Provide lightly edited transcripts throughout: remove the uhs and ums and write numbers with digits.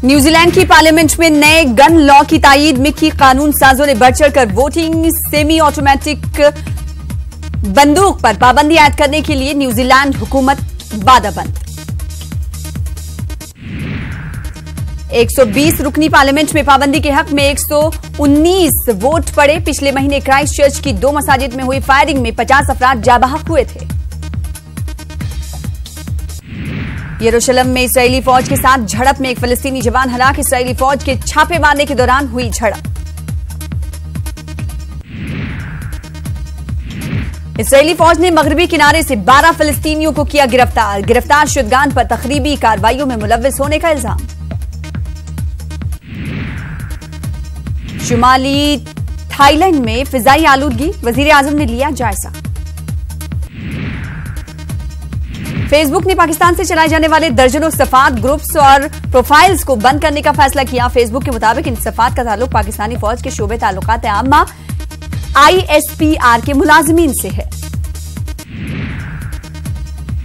New Zealand की parliament में नए गन लॉ की तायीद। मिकी कानून साजों ने बढ़ चढ़कर वोटिंग। सेमी ऑटोमेटिक बंदूक पर पाबंदी आयद करने के लिए न्यूजीलैंड हुकूमत वादाबंद। 120 रुकनी पार्लियामेंट में पाबंदी के हक में 119 वोट पड़े। पिछले महीने क्राइस्ट चर्च की 2 मसाजिद में हुई फायरिंग में 50 अफराद जाबाहक हुए थे। यरूशलेम में इस्राएली फौज के साथ झड़प में एक फिलिस्तीनी जवान हलाक। इस्राएली फौज के छापे मारने के दौरान हुई झड़प। इस्राएली फौज ने मगरबी किनारे से 12 फिलिस्तीनियों को किया गिरफ्तार। गिरफ्तार शुदगान पर तखरीबी कार्रवाइयों में मुलव्विस होने का इल्जाम। शुमाली थाईलैंड में फिजाई आलूदगी, वजीर आजम ने लिया जायजा। फेसबुक ने पाकिस्तान से चलाए जाने वाले दर्जनों सफात ग्रुप्स और प्रोफाइल्स को बंद करने का फैसला किया। फेसबुक के मुताबिक इन सफात का ताल्लुक पाकिस्तानी फौज के शोबे ताल्लुकात आम्मा ISPR के मुलाजिमीन से है।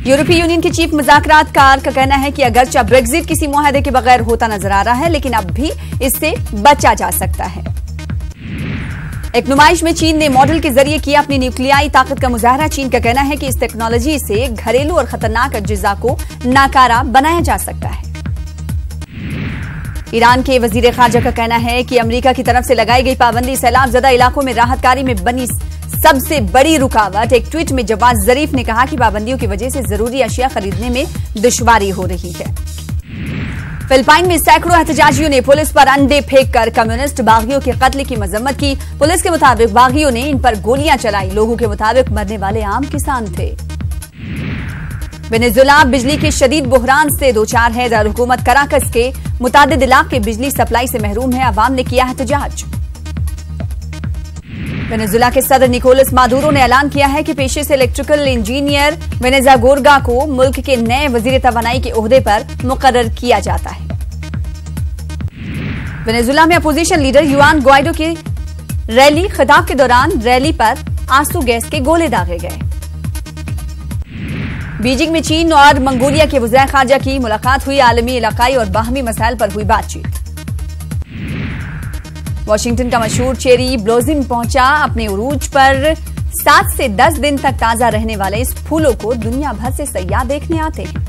यूरोपीय यूनियन के चीफ मुज़ाकरातकार का कहना है कि अगरचे ब्रेक्जिट किसी मुआहदे के बगैर होता नजर आ रहा है, लेकिन अब भी इससे बचा जा सकता है। एक नुमाइश में चीन ने मॉडल के जरिए किया अपनी न्यूक्लियाई ताकत का मुजाहरा। चीन का कहना है कि इस टेक्नोलॉजी से घरेलू और खतरनाक अज्जा को नाकारा बनाया जा सकता है। ईरान के वजीर खारजा का कहना है कि अमेरिका की तरफ से लगाई गई पाबंदी सैलाब ज़दा इलाकों में राहतकारी में बनी सबसे बड़ी रुकावट। एक ट्वीट में जवाद जरीफ ने कहा कि पाबंदियों की वजह से जरूरी अशिया खरीदने में दुश्वारी हो रही है। फिलिपाइन में सैकड़ों एहतजाजियों ने पुलिस पर अंडे फेंककर कम्युनिस्ट बागियों के कत्ल की मजम्मत की। पुलिस के मुताबिक बागियों ने इन पर गोलियां चलाई। लोगों के मुताबिक मरने वाले आम किसान थे। वेनेजुएला बिजली के शदीद बुहरान से दो चार है। दारुलहुकूमत कराकस के मुतादिद इलाके बिजली सप्लाई से महरूम है। अवाम ने किया एहतजाज। वेनेजुएला के सदर निकोलस मादुरो ने ऐलान किया है कि पेशे से इलेक्ट्रिकल इंजीनियर वेनेजा गोरगा को मुल्क के नए वजीर तवानाई के ओहदे पर मुकर्रर किया जाता है। वेनेजुएला में अपोजिशन लीडर युआन ग्वाइडो की रैली खिताब के दौरान रैली पर आंसू गैस के गोले दागे गए। बीजिंग में चीन और मंगोलिया के वज़ीर खारजा की मुलाकात हुई। आलमी, इलाकाई और बाहमी मसाइल पर हुई बातचीत। वाशिंगटन का मशहूर चेरी ब्लॉसम पहुंचा अपने उरूज पर। 7 से 10 दिन तक ताजा रहने वाले इस फूलों को दुनिया भर से सयाह देखने आते हैं।